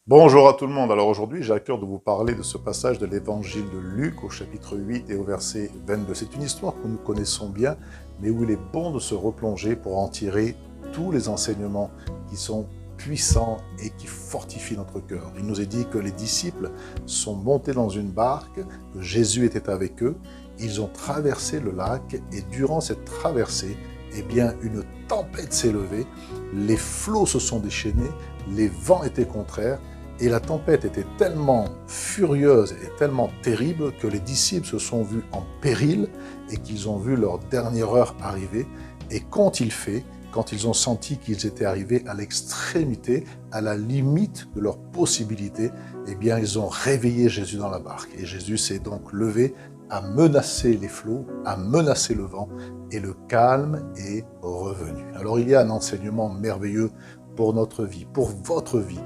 Bonjour à tout le monde. Alors aujourd'hui, j'ai à cœur de vous parler de ce passage de l'évangile de Luc au chapitre 8 et au verset 22. C'est une histoire que nous connaissons bien, mais où il est bon de se replonger pour en tirer tous les enseignements qui sont puissants et qui fortifient notre cœur. Il nous est dit que les disciples sont montés dans une barque, que Jésus était avec eux, ils ont traversé le lac et durant cette traversée, eh bien, une tempête s'est levée, les flots se sont déchaînés, les vents étaient contraires, et la tempête était tellement furieuse et tellement terrible que les disciples se sont vus en péril et qu'ils ont vu leur dernière heure arriver. Et qu'ont-ils fait? Quand ils ont senti qu'ils étaient arrivés à l'extrémité, à la limite de leurs possibilités, eh bien, ils ont réveillé Jésus dans la barque. Et Jésus s'est donc levé, a menacé les flots, a menacé le vent, et le calme est revenu. Alors, il y a un enseignement merveilleux pour notre vie, pour votre vie.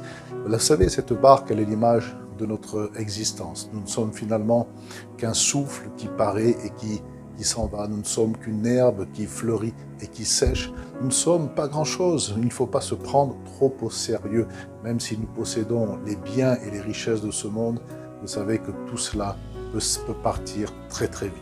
Vous savez, cette barque, elle est l'image de notre existence. Nous ne sommes finalement qu'un souffle qui paraît et qui s'en va. Nous ne sommes qu'une herbe qui fleurit et qui sèche. Nous ne sommes pas grand-chose. Il ne faut pas se prendre trop au sérieux. Même si nous possédons les biens et les richesses de ce monde, vous savez que tout cela peut partir très très vite.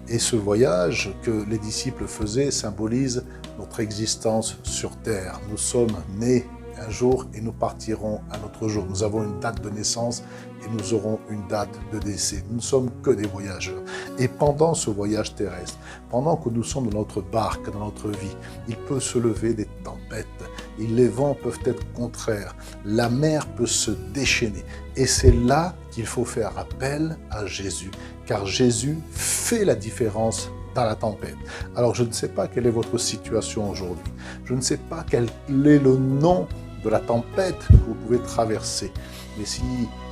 Et ce voyage que les disciples faisaient symbolise notre existence sur terre. Nous sommes nés un jour et nous partirons un autre jour. Nous avons une date de naissance et nous aurons une date de décès. Nous ne sommes que des voyageurs. Et pendant ce voyage terrestre, pendant que nous sommes dans notre barque, dans notre vie, il peut se lever des tempêtes. Et les vents peuvent être contraires. La mer peut se déchaîner. Et c'est là qu'il faut faire appel à Jésus. Car Jésus fait la différence dans la tempête. Alors je ne sais pas quelle est votre situation aujourd'hui. Je ne sais pas quel est le nom de la tempête que vous pouvez traverser. Mais si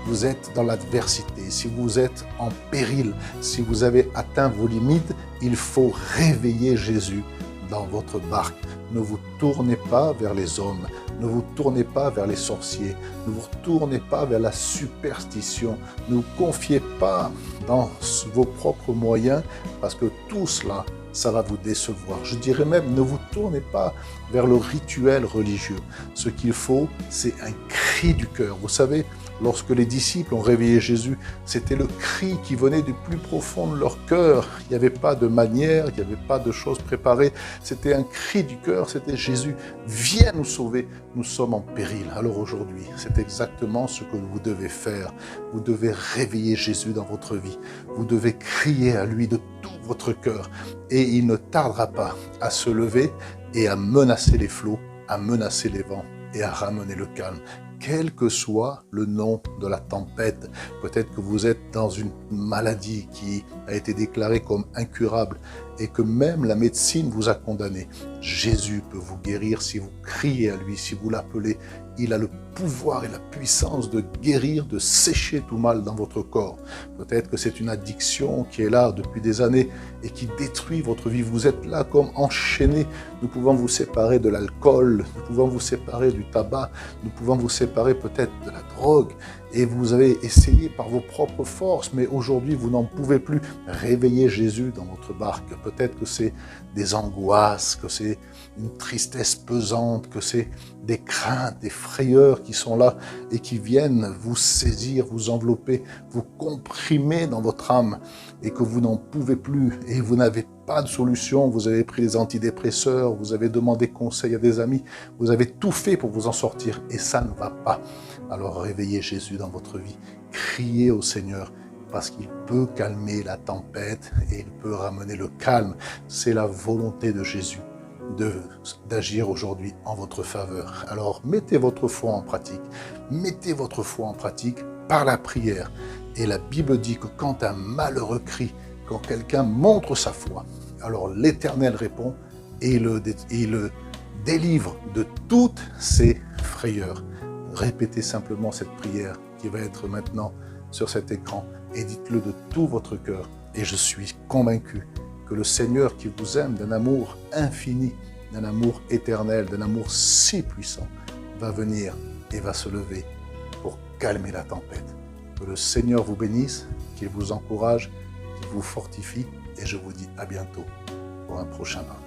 vous êtes dans l'adversité, si vous êtes en péril, si vous avez atteint vos limites, il faut réveiller Jésus dans votre barque. Ne vous tournez pas vers les hommes, ne vous tournez pas vers les sorciers, ne vous tournez pas vers la superstition, ne vous confiez pas dans vos propres moyens parce que tout cela, ça va vous décevoir. Je dirais même, ne vous tournez pas vers le rituel religieux. Ce qu'il faut, c'est un cri du cœur. Vous savez, lorsque les disciples ont réveillé Jésus, c'était le cri qui venait du plus profond de leur cœur. Il n'y avait pas de manière, il n'y avait pas de choses préparées. C'était un cri du cœur, c'était Jésus, viens nous sauver, nous sommes en péril. Alors aujourd'hui, c'est exactement ce que vous devez faire. Vous devez réveiller Jésus dans votre vie. Vous devez crier à lui de tout votre cœur. Et il ne tardera pas à se lever et à menacer les flots, à menacer les vents et à ramener le calme. Quel que soit le nom de la tempête, peut-être que vous êtes dans une maladie qui a été déclarée comme incurable et que même la médecine vous a condamné. Jésus peut vous guérir si vous criez à lui, si vous l'appelez. Il a le pouvoir et la puissance de guérir, de sécher tout mal dans votre corps. Peut-être que c'est une addiction qui est là depuis des années et qui détruit votre vie. Vous êtes là comme enchaîné. Nous pouvons vous séparer de l'alcool, nous pouvons vous séparer du tabac, nous pouvons vous séparer peut-être de la drogue. Et vous avez essayé par vos propres forces, mais aujourd'hui vous n'en pouvez plus. Réveiller Jésus dans votre barque. Peut-être que c'est des angoisses, que c'est une tristesse pesante, que c'est des craintes, des frayeurs qui sont là et qui viennent vous saisir, vous envelopper, vous comprimer dans votre âme et que vous n'en pouvez plus et vous n'avez pas de solution. Vous avez pris des antidépresseurs, vous avez demandé conseil à des amis, vous avez tout fait pour vous en sortir et ça ne va pas. Alors réveillez Jésus dans votre vie, criez au Seigneur parce qu'il peut calmer la tempête et il peut ramener le calme. C'est la volonté de Jésus d'agir aujourd'hui en votre faveur. Alors mettez votre foi en pratique, mettez votre foi en pratique par la prière. Et la Bible dit que quand un malheureux crie, quand quelqu'un montre sa foi, alors l'Éternel répond et il le délivre de toutes ses frayeurs. Répétez simplement cette prière qui va être maintenant sur cet écran et dites-le de tout votre cœur. Et je suis convaincu que le Seigneur qui vous aime d'un amour infini, d'un amour éternel, d'un amour si puissant, va venir et va se lever pour calmer la tempête. Que le Seigneur vous bénisse, qu'il vous encourage, qu'il vous fortifie et je vous dis à bientôt pour un prochain moment.